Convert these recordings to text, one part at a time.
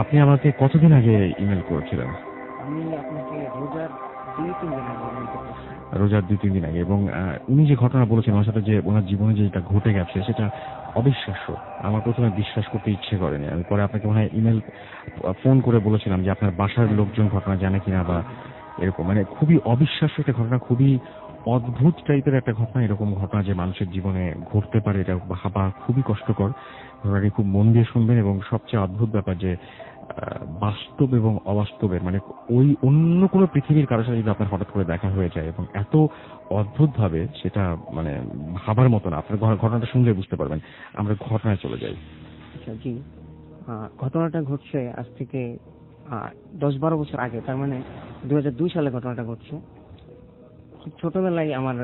আপনি আমাকে কতদিন আগে ইমেল করেছিলেন? আমি আপনাকে রোজার 2-3 দিন আগে ইমেল করতেছি। রোজার 2-3 দিন আগে। এবং উনি যে ঘটনা বলেছেন ওনার সাথে, যে ওনার জীবনে যেটা ঘটে গেছে সেটা অবিশ্বাস্য। আমার প্রথমে বিশ্বাস করতে ইচ্ছে করেনি। আমি পরে আপনাকে মনে হয় ফোন করে বলেছিলাম যে আপনার বাসার হ্যাঁ লোকজন ঘটনা জানে কিনা, বা হ্যাঁ হ্যাঁ এরকম মানে খুবই অবিশ্বাস্য একটা ঘটনা, খুবই অদ্ভুত টাইপের একটা ঘটনা। এরকম ঘটনা যে মানুষের জীবনে ঘটতে পারে এটা ভাবা খুবই কষ্টকর। ঘটনাটি খুব মন দিয়ে শুনবেন। এবং সবচেয়ে অদ্ভুত ব্যাপার যে বাস্তব এবং অবাস্তবের মানে ওই অন্য কোনো পৃথিবীর কারোর সাথে যদি আপনার হঠাৎ করে দেখা হয়ে যায় এবং এত অদ্ভুত ভাবে, সেটা মানে ভাবার মতো না। আপনার ঘটনাটা শুনলে বুঝতে পারবেন। আমরা ঘটনায় চলে যাই। আচ্ছা জি। ঘটনাটা ঘটছে আজ থেকে 10-12 বছর আগে, তার মানে 2002 সালে ঘটনাটা ঘটছে। খুব ছোটবেলায় আমার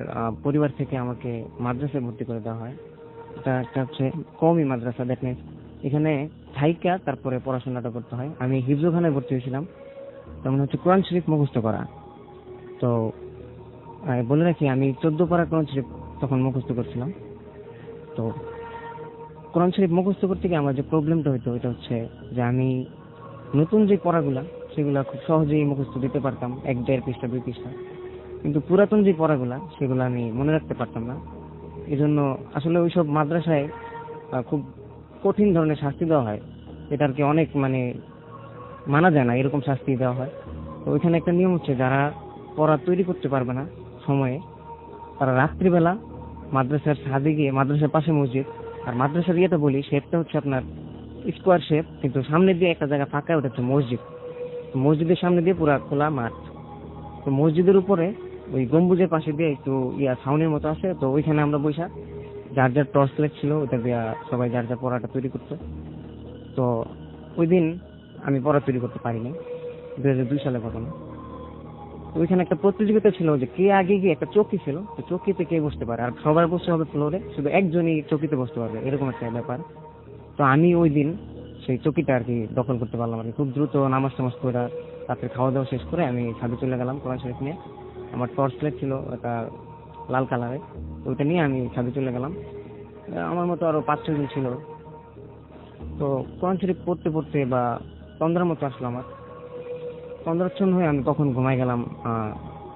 পরিবার থেকে আমাকে মাদ্রাসায় ভর্তি করে দেওয়া হয়। এটা একটা হচ্ছে কওমি মাদ্রাসা, দ্যাট মিনস এখানে থাইকা তারপরে পড়াশোনাটা করতে হয়। আমি হিফজোখানায় ভর্তি হয়েছিলাম। তেমন হচ্ছে কোরআন শরীফ মুখস্থ করা। তো বলে রাখি, আমি 14 পারা কোরআন শরীফ তখন মুখস্থ করছিলাম। তো কোরআন শরীফ মুখস্থ করতে গিয়ে আমার যে প্রবলেমটা হইতো এটা হচ্ছে যে আমি নতুন যে পড়াগুলা সেগুলা খুব সহজেই মুখস্থ দিতে পারতাম, 1-1.5 পৃষ্ঠা 2 পৃষ্ঠা, কিন্তু পুরাতন যে পড়াগুলা সেগুলো আমি মনে রাখতে পারতাম না। এই জন্য আসলে ওইসব মাদ্রাসায় খুব কঠিন ধরনের শাস্তি দেওয়া হয়। এটা আর কি অনেক মানে মানা যায় না, এরকম শাস্তি দেওয়া হয়। তো ওইখানে একটা নিয়ম হচ্ছে, যারা পড়া তৈরি করতে পারবে না সময়ে, তারা রাত্রিবেলা মাদ্রাসার ছাদে গিয়ে, মাদ্রাসার পাশে মসজিদ, আর মাদ্রাসার ইয়েটা বলি, শেপটা হচ্ছে আপনার স্কোয়ার শেপ, কিন্তু সামনে দিয়ে একটা জায়গা ফাঁকা, ওটা হচ্ছে মসজিদ। তো মসজিদের সামনে দিয়ে পুরা খোলা মাঠ। তো মসজিদের উপরে ওই গম্বুজের পাশে দিয়ে একটু ছাউনির মতো আছে, তো ওইখানে আমরা বৈশা যার যার টর্চ লাইট ছিল ওটা দিয়ে সবাই যার যার পড়াটা তৈরি করতো। তো ওই দিন আমি পড়া তৈরি করতে পারিনি। 2002 সালে ঘটনা। তো ওইখানে একটা প্রতিযোগিতা ছিল যে কে আগে গিয়ে, একটা চৌকি ছিল, তো চৌকিতে কে বসতে পারে, আর সবার বসতে হবে ফ্লোরে, শুধু একজনই চৌকিতে বসতে পারবে, এরকম একটা ব্যাপার। তো আমি ওই দিন সেই চৌকিটা আর কি দখল করতে পারলাম আর কি। খুব দ্রুত নামাজ টামাজ করে রাত্রে খাওয়া দাওয়া শেষ করে আমি ছাদে চলে গেলাম কোরআন শরীফ নিয়ে। আমার টর্চ লাইট ছিল একটা লাল কালারের, তো ওইটা নিয়ে আমি ছাদে চলে গেলাম। আমার মতো আরো 5-6 জন ছিল। তো কোরআন শরীফ পড়তে পড়তে বা তন্দ্রার মতো আসলো আমার। তন্দ্রাচ্ছন্ন হয়ে আমি কখন ঘুমাই গেলাম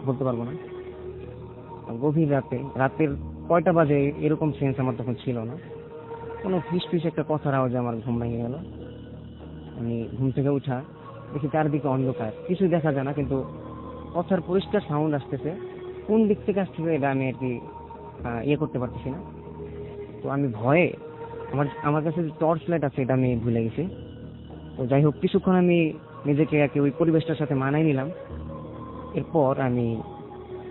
বলতে পারবো না। গভীর রাতের কয়টা বাজে এরকম সেন্স আমার তখন ছিল না। কোনো ফিস ফিস একটা কথার আওয়াজে আমার ঘুম ভেঙে গেল। আমি ঘুম থেকে উঠা দেখি চারদিকে অন্ধকার, কিছু দেখা যায় না, কিন্তু কথার পরিষ্কার সাউন্ড আসতেছে। কোন দিক থেকে আসতেছে এটা আমি আর কি করতে পারতেছি না। তো আমি ভয়ে, আমার কাছে যে টর্চ লাইট আছে এটা আমি ভুলে গেছি। তো যাই হোক, কিছুক্ষণ আমি নিজেকে আর কি ওই পরিবেশটার সাথে মানাই নিলাম। এরপর আমি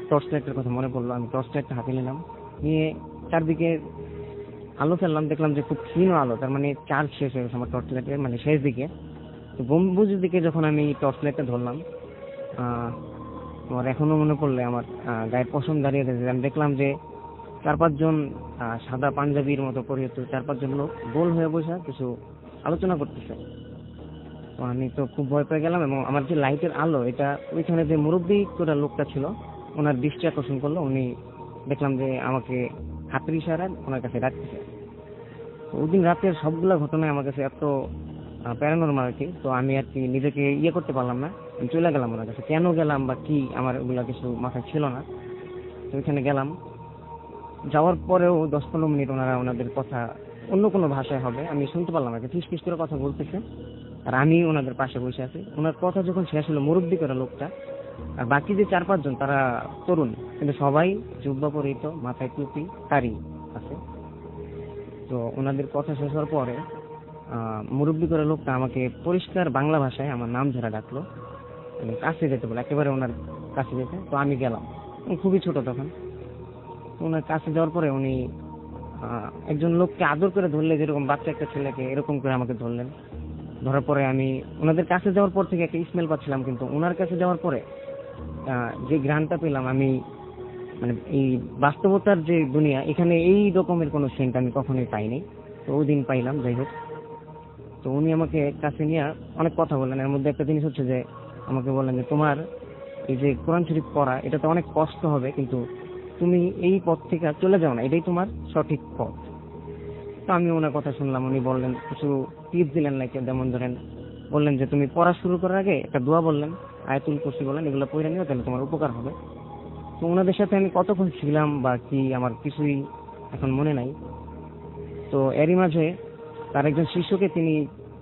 টর্চ লাইটের কথা মনে পড়লো, আমি টর্চ লাইটটা হাতে নিলাম, নিয়ে চারদিকে আলো ফেললাম, দেখলাম যে খুব ক্ষীণ আলো, তার মানে চার্জ শেষ হয়ে গেছে আমার টর্চ লাইটের, মানে শেষ দিকে। তো গম্বুজের দিকে যখন আমি টর্চ লাইটটা ধরলাম, আমার এখনো মনে পড়লে আমার গায়ের পশম দাঁড়িয়ে গেছে। আমি দেখলাম যে 4-5 জন সাদা পাঞ্জাবির মতো পরিহিত 4-5 জন লোক গোল হয়ে বসে কিছু আলোচনা করতেছে। তো আমি তো খুব ভয় পেয়ে গেলাম, এবং আমার যে লাইটের আলো এটা ওইখানে যে মুরব্বী করে লোকটা ছিল ওনার দৃষ্টি আকর্ষণ করলো। উনি দেখলাম যে আমাকে হাতের ইশারায় ওনার কাছে ডাকতেছে। তো ওই দিন রাতের সবগুলা ঘটনায় আমার কাছে এত প্যারানরমাল আর কি। তো আমি আর কি নিজেকে করতে পারলাম না, আমি চলে গেলাম ওনার কাছে। কেন গেলাম বা কি, আমার ওগুলা কিছু মাথায় ছিল না। তো ওইখানে গেলাম, যাওয়ার পরেও 10-15 মিনিট ওনারা ওনাদের কথা অন্য কোনো ভাষায় হবে, আমি শুনতে পারলাম আর কি, ফিস ফিস করে কথা বলতেছে, আর আমি ওনাদের পাশে বসে আছি। ওনার কথা যখন শেষ হলো, মুরব্বি করা লোকটা আর বাকি যে 4-5 জন তারা তরুণ, কিন্তু সবাই জুব্বা পরিহিত, মাথায় টুপি, দাড়ি আছে। তো ওনাদের কথা শেষ হওয়ার পরে মুরব্বি করে লোকটা আমাকে পরিষ্কার বাংলা ভাষায় আমার নাম ধরে ডাকলো, কাছে যেতে বলে, একেবারে ওনার কাছে যেতে। তো আমি গেলাম, খুবই ছোট তখন। ওনার কাছে যাওয়ার পরে উনি একজন লোককে আদর করে ধরলে যেরকম বাচ্চা একটা ছেলেকে, এরকম করে আমাকে ধরলেন। ধরার পরে আমি ওনাদের কাছে যাওয়ার পর থেকে একটা স্মেল পাচ্ছিলাম, কিন্তু ওনার কাছে যাওয়ার পরে যে ঘ্রাণটা পেলাম আমি, মানে এই বাস্তবতার যে দুনিয়া, এখানে এই রকমের কোনো সেন্ট আমি কখনোই পাইনি। তো ওই দিন পাইলাম। যাই হোক, তো উনি আমাকে কাছে নিয়ে অনেক কথা বললেন। এর মধ্যে একটা জিনিস হচ্ছে যে আমাকে বললেন যে তোমার এই যে কোরআন শরীফ পড়া, এটা তো অনেক কষ্ট হবে, কিন্তু তুমি এই পথ থেকে আর চলে যাও না, এটাই তোমার সঠিক পথ। তো আমি ওনার কথা শুনলাম। উনি বললেন কিছু টিপস দিলেন, লাইক যেমন ধরেন বললেন যে তুমি পড়া শুরু করার আগে একটা দোয়া বললেন, আয়াতুল কুরসি বললেন, এগুলো পড়ে নিও, তাহলে তোমার উপকার হবে। তো ওনাদের সাথে আমি কতক্ষণ ছিলাম বা কি আমার কিছুই এখন মনে নাই। তো এরই মাঝে তার একজন শিষ্যকে তিনি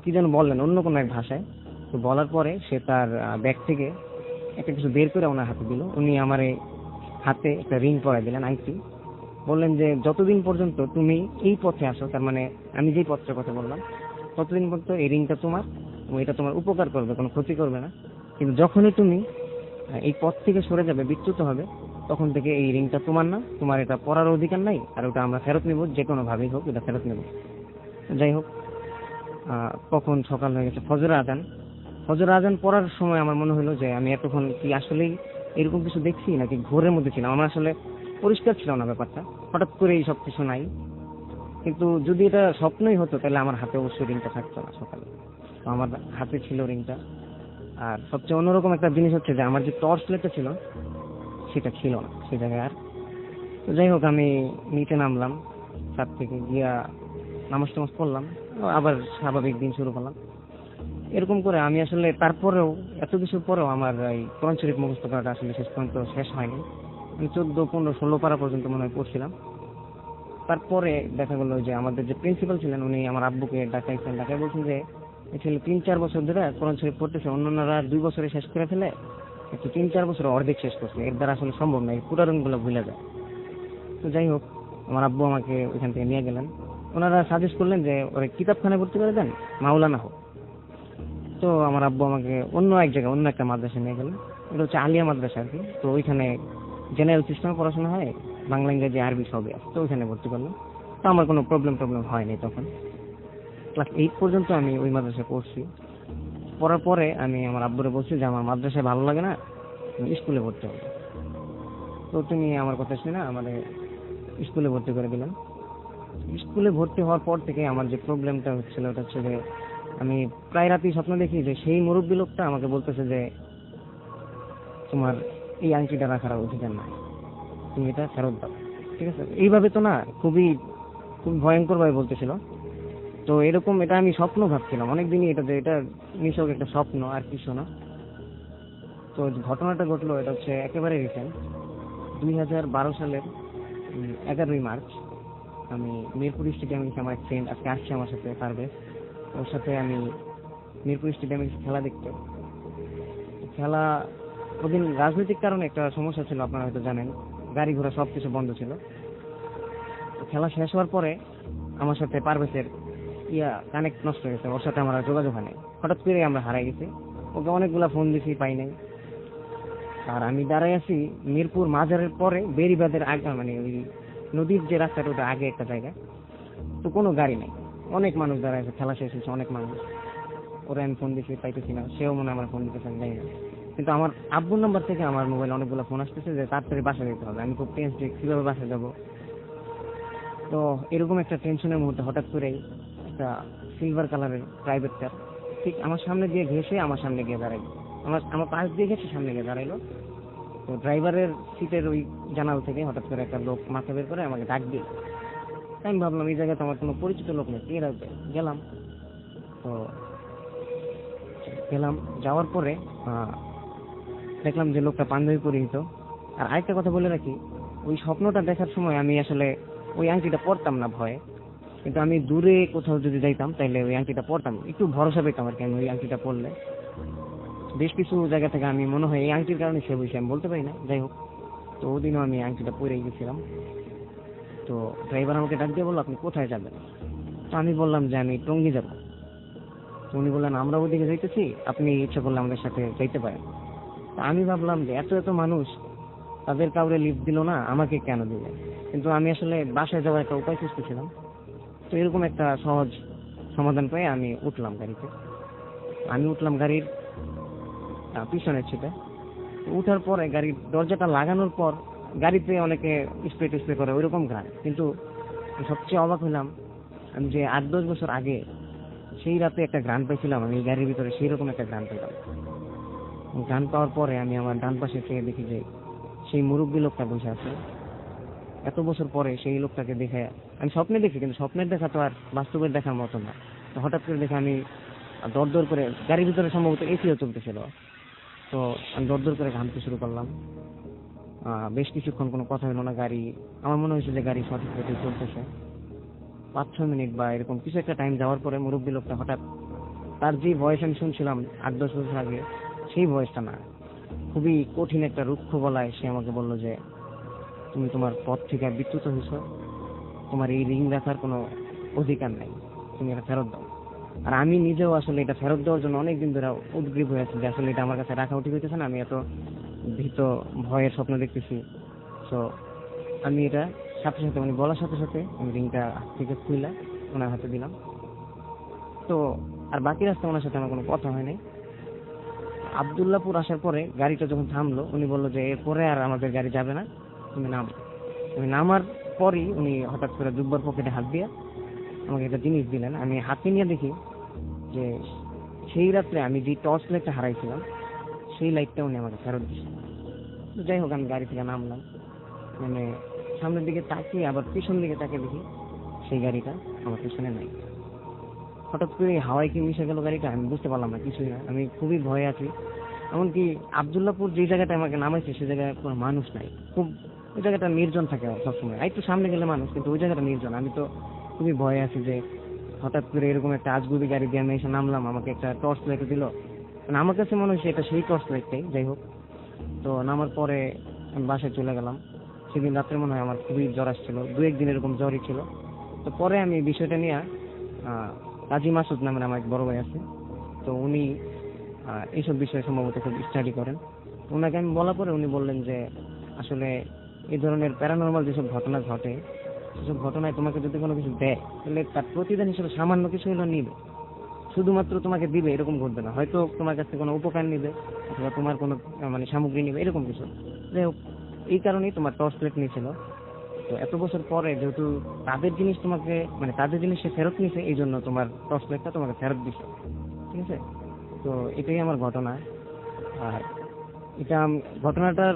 কি যেন বললেন অন্য কোনো এক ভাষায়। তো বলার পরে সে তার ব্যাগ থেকে একটা কিছু বের করে ওনার হাতে দিল। উনি আমার এই হাতে একটা রিং পরাই দিলেন, আংটি। বললেন যে যতদিন পর্যন্ত তুমি এই পথে আসো, তার মানে আমি যেই পথটার কথা বললাম, ততদিন পর্যন্ত এই রিংটা তোমার এবং এটা তোমার উপকার করবে, কোনো ক্ষতি করবে না। কিন্তু যখনই তুমি এই পথ থেকে সরে যাবে, বিচ্যুত হবে, তখন থেকে এই রিংটা তোমার না, তোমার এটা পরার অধিকার নাই, আর ওটা আমরা ফেরত নেব, যে কোনো ভাবেই হোক এটা ফেরত নেব। যাই হোক, কখন সকাল হয়ে গেছে, ফজর আজান পড়ার সময় আমার মনে হলো যে আমি এতক্ষণ কি আসলেই এরকম কিছু দেখছি নাকি ঘোরের মধ্যে ছিলাম। আমার আসলে পরিষ্কার ছিল না ব্যাপারটা, হঠাৎ করে এই সব কিছু নাই। কিন্তু যদি এটা স্বপ্নই হতো তাহলে আমার হাতে অবশ্যই রিংটা থাকতো না সকালে। তো আমার হাতে ছিল রিংটা। আর সবচেয়ে অন্যরকম একটা জিনিস হচ্ছে যে আমার যে টর্চ লাইটটা ছিল সেটা ছিল না সে জায়গায় আর। তো যাই হোক, আমি নিচে নামলাম, ছাদ থেকে গিয়া নামাজ টামাজ পড়লাম, আবার স্বাভাবিক দিন শুরু করলাম। এরকম করে আমি আসলে তারপরেও এত কিছুর পরেও আমার এই কোরআন শরীফ মুখস্থ করাটা আসলে শেষ পর্যন্ত শেষ হয়নি। আমি 14, 15, 16 পারা পর্যন্ত মনে হয় পড়ছিলাম। তারপরে দেখা গেল যে আমাদের যে প্রিন্সিপাল ছিলেন উনি আমার আব্বুকে ডাকাইছেন, ডাকাই বলছেন যে এই ছেলে 3-4 বছর ধরে কোরআন শরীফ পড়তেছে, অন্যরা 2 বছরে শেষ করে ফেলে, একটু 3-4 বছরে অর্ধেক শেষ করছে, এর দ্বারা আসলে সম্ভব নয়, পুরো গুলো ভুলে যায়। তো যাই হোক, আমার আব্বু আমাকে ওইখান থেকে নিয়ে গেলেন। ওনারা সাজেস্ট করলেন যে ওরা কিতাবখানায় ভর্তি করে দেন, মাওলানা হোক। তো আমার আব্বু আমাকে অন্য এক জায়গায়, অন্য একটা মাদ্রাসা নিয়ে গেলেন। এটা হচ্ছে আলিয়া মাদ্রাসা আর কি। তো ওইখানে জেনারেল সিস্টেমে পড়াশোনা হয়, বাংলা, ইংরেজি, আরবি সবই আছে। তো ওইখানে ভর্তি করলাম। তো আমার কোনো প্রবলেম হয়নি তখন। ক্লাস 8 পর্যন্ত আমি ওই মাদ্রাসায় পড়ছি। পড়ার পরে আমি আমার আব্বুরে বলছি যে আমার মাদ্রাসায় ভালো লাগে না, আমি স্কুলে ভর্তি হবো। তো তিনি আমার কথা শুনে আমাদের স্কুলে ভর্তি করে দিলেন। স্কুলে ভর্তি হওয়ার পর থেকে আমার যে প্রবলেমটা হচ্ছিল ওটা হচ্ছে যে আমি প্রায় রাতেই স্বপ্ন দেখি যে সেই মুরব্বী লোকটা আমাকে বলতেছে যে তোমার এই আংটিটা রাখার অধিকার নাই, তুমি এটা ফেরত দাও। ঠিক আছে, এইভাবে তো না, খুবই খুব ভয়ঙ্কর ভাবে বলতেছিল। তো এরকম এটা আমি স্বপ্ন ভাবছিলাম অনেকদিনই, এটা যে এটা নিছক একটা স্বপ্ন আর কিছু না। তো ঘটনাটা ঘটলো, এটা হচ্ছে একেবারে রিসেন্ট, 2012 সালের 11ই মার্চ। আমি মিরপুর স্টেডিয়ামে গেছি, আমার এক ফ্রেন্ড আজকে আসছে আমার সাথে, পারভেজ। ওর সাথে আমি মিরপুর স্টেডিয়ামে গেছি খেলা দেখতে। খেলা ওদিন রাজনৈতিক কারণে একটা সমস্যা ছিল, আপনারা হয়তো জানেন, গাড়ি ঘোড়া সবকিছু বন্ধ ছিল। তো খেলা শেষ হওয়ার পরে আমার সাথে পারভেজের কানেক্ট নষ্ট হয়ে গেছে, ওর সাথে আমার আর যোগাযোগ হয়নি। হঠাৎ করে আমরা হারাই গেছি, ওকে অনেকগুলা ফোন দিছি, পাই নাই। আর আমি দাঁড়াই আছি মিরপুর মাজারের পরে বেরিবাদের আগে, মানে ওই নদীর যে রাস্তাটা ওটা আগে একটা জায়গা। তো কোনো গাড়ি নাই, অনেক মানুষ দাঁড়ায় আছে, খেলা শেষ হয়েছে, অনেক মানুষ। ওরা আমি ফোন দিচ্ছি, পাইতেছি না, সেও মনে হয় আমার ফোন দিতেছে, যাই না। কিন্তু আমার আব্বুর নাম্বার থেকে আমার মোবাইল অনেকগুলো ফোন আসতেছে যে তাড়াতাড়ি বাসায় যেতে হবে। আমি খুব টেন্স, কিভাবে বাসায় যাবো। তো এরকম একটা টেনশনের মুহূর্তে হঠাৎ করেই একটা সিলভার কালারের প্রাইভেট কার ঠিক আমার সামনে দিয়ে ঘেসে আমার সামনে গিয়ে দাঁড়াইলো, আমার পাশ দিয়ে ঘেসে সামনে গিয়ে দাঁড়াইলো। তো ড্রাইভারের সিটের ওই জানাল থেকে হঠাৎ করে একটা লোক মাথা বের করে আমাকে ডাক দিল। আমি ভাবলাম এই জায়গায় তো আমার কোনো পরিচিত লোক নেই, কে রাখবে। গেলাম, তো গেলাম, যাওয়ার পরে দেখলাম যে লোকটা পাঞ্জাবি পরিহিত। আর আরেকটা কথা বলে রাখি, ওই স্বপ্নটা দেখার সময় আমি আসলে ওই আংটিটা পরতাম না ভয়ে, কিন্তু আমি দূরে কোথাও যদি যাইতাম তাহলে ওই আংটিটা পরতাম, একটু ভরসা পেতাম আর কি। আমি ওই আংটিটা পরলে বেশ কিছু জায়গা থেকে আমি মনে হয় এই আংটির কারণে সে বসে, আমি বলতে পারি না। যাই হোক, তো ওদিনও আমি আংটিটা পরে গেছিলাম। তো ড্রাইভার আমাকে ডাক দিয়ে বললো আপনি কোথায় যাবেন। তো আমি বললাম যে আমি টঙ্গী যাব। তো উনি বললেন আমরা ওদিকে যাইতেছি, আপনি ইচ্ছা করলে আমাদের সাথে যাইতে পারেন। তো আমি ভাবলাম যে এত এত মানুষ, তাদের কাউরে লিফট দিল না, আমাকে কেন দিলেন। কিন্তু আমি আসলে বাসায় যাওয়ার একটা উপায় খুঁজতেছিলাম। তো এরকম একটা সহজ সমাধান পেয়ে আমি উঠলাম গাড়িতে। আমি উঠলাম গাড়ির পিছনের সিটে। উঠার পরে গাড়ির দরজাটা লাগানোর পর গাড়িতে অনেকে স্প্রে করে ওইরকম গান, কিন্তু সবচেয়ে অবাক হলাম আমি যে 8-10 বছর আগে সেই রাতে একটা গান পেয়েছিলাম আমি গাড়ির ভিতরে, সেই রকম একটা গান পেলাম। গান পাওয়ার পরে আমি আমার ডান পাশে চেয়ে দেখি যে সেই মুরব্বী লোকটা বসে আছে। এত বছর পরে সেই লোকটাকে দেখে, আমি স্বপ্নে দেখি, কিন্তু স্বপ্নের দেখা তো আর বাস্তবের দেখার মতো না। তো হঠাৎ করে দেখে আমি আর দর করে গাড়ির ভিতরে সম্ভবত এসিও চলতেছিল। তো আমি দর করে ঘামতে শুরু করলাম। বেশ কিছুক্ষণ কোনো কথা হলো না। গাড়ি, আমার মনে হয়েছে যে গাড়ি সঠিক পথে চলতেছে। 5-6 মিনিট বা এরকম কিছু একটা টাইম যাওয়ার পরে মুরব্বী লোকটা হঠাৎ, তার যে ভয়েস আমি শুনছিলাম 8-10 বছর আগে, সেই ভয়েসটা না, খুবই কঠিন একটা রুক্ষ গলায় সে আমাকে বলল যে তুমি তোমার পথ থেকে বিচ্যুত হয়েছ, তোমার এই রিং রাখার কোনো অধিকার নাই, তুমি এটা ফেরত দাও। আর আমি নিজেও আসলে এটা ফেরত দেওয়ার জন্য অনেকদিন ধরে উদ্গ্রীব হয়ে আছি যে আসলে এটা আমার কাছে রাখা উচিত হইতেছে না, আমি এত ভীত ভয়ের স্বপ্ন দেখতেছি। তো আমি এটা সাথে সাথে, মানে বলার সাথে সাথে আমি রিংটা হাত থেকে খুইলা ওনার হাতে দিলাম। তো আর বাকি রাস্তা ওনার সাথে আমার কোনো কথা হয় নাই। আব্দুল্লাহপুর আসার পরে গাড়িটা যখন থামলো, উনি বললো যে এরপরে আর আমাদের গাড়ি যাবে না, তুমি নামো। আমি নামার পরই উনি হঠাৎ করে জুব্বার পকেটে হাত দিয়ে আমাকে একটা জিনিস দিলেন। আমি হাতে নিয়ে দেখি যে সেই রাত্রে আমি যে টর্চ লাইটটা হারাইছিলাম, সেই লাইটটা উনি আমাকে ফেরত দিচ্ছেন। যাই হোক, আমি গাড়ি থেকে নামলাম, মানে সামনের দিকে তাকিয়ে আবার পিছন দিকে তাকিয়ে দেখি সেই গাড়িটা আমার পিছনে নাই। হঠাৎ করে হাওয়ায় কি মিশে গেল গাড়িটা, আমি বুঝতে পারলাম না, কিছুই না। আমি খুবই ভয়ে আছি। এমনকি আব্দুল্লাহপুর যে জায়গাটা আমাকে নামাইছে সে জায়গায় কোনো মানুষ নাই, খুব ওই জায়গাটা নির্জন থাকে সবসময়। একটু সামনে গেলে মানুষ, কিন্তু ওই জায়গাটা নির্জন। আমি তো খুবই ভয়ে আছি যে হঠাৎ করে এরকম একটা আজগুবি গাড়ি দিয়ে আমি এসে নামলাম, আমাকে একটা টর্চ লাইট দিল। মানে আমার কাছে মনে হচ্ছে এটা সেই টর্চ লাইটটাই। যাই হোক, তো নামার পরে আমি বাসায় চলে গেলাম। সেদিন রাত্রে মনে হয় আমার খুবই জ্বর আসছিল, 2-1 দিন এরকম জ্বরই ছিল। তো পরে আমি বিষয়টা নিয়ে কাজী মাসুদ নামের আমার এক বড় ভাই আছে, তো উনি এইসব বিষয়ে সম্ভবত খুব স্টাডি করেন। ওনাকে আমি বলার পরে উনি বললেন যে আসলে এই ধরনের প্যারানর্মাল যেসব ঘটনা ঘটে, সেসব ঘটনায় তোমাকে যদি কোনো কিছু দেয় তাহলে তার প্রতিদান হিসেবে সামান্য কিছু হলেও নিবে, শুধুমাত্র তোমাকে দিবে এরকম ঘটবে না। হয়তো তোমার কাছ থেকে কোনো উপকার নিবে অথবা তোমার কোনো মানে সামগ্রী নিবে, এরকম কিছু। যাই হোক, এই কারণেই তোমার টর্চ প্লেট নিয়েছিল। তো এত বছর পরে যেহেতু তাদের জিনিস তোমাকে, মানে তাদের জিনিস সে ফেরত নিয়েছে, এই জন্য তোমার টর্চ প্লেটটা তোমাকে ফেরত দিচ্ছে, ঠিক আছে? তো এটাই আমার ঘটনা। আর এটা ঘটনাটার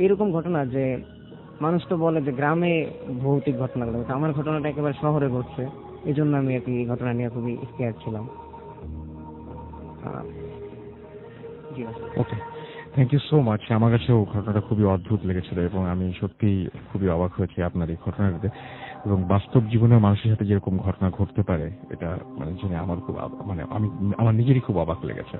এরকম ঘটনা যে মানুষ তো বলে যে গ্রামে ভৌতিক ঘটনাগুলো, আমার ঘটনাটা একেবারে শহরে ঘটছে, এই জন্য আমি এই ঘটনা নিয়ে খুবই স্কেয়ার ছিলাম। জি ওকে, থ্যাংক ইউ সো মাচ। আমার কাছেও ঘটনাটা খুবই অদ্ভুত লেগেছিল এবং আমি সত্যি খুবই অবাক হয়েছি আপনার এই ঘটনাটাতে। এবং বাস্তব জীবনে মানুষের সাথে যেরকম ঘটনা ঘটতে পারে, এটা মানে জেনে আমার খুব মানে আমি আমার নিজেরই খুব অবাক লেগেছে।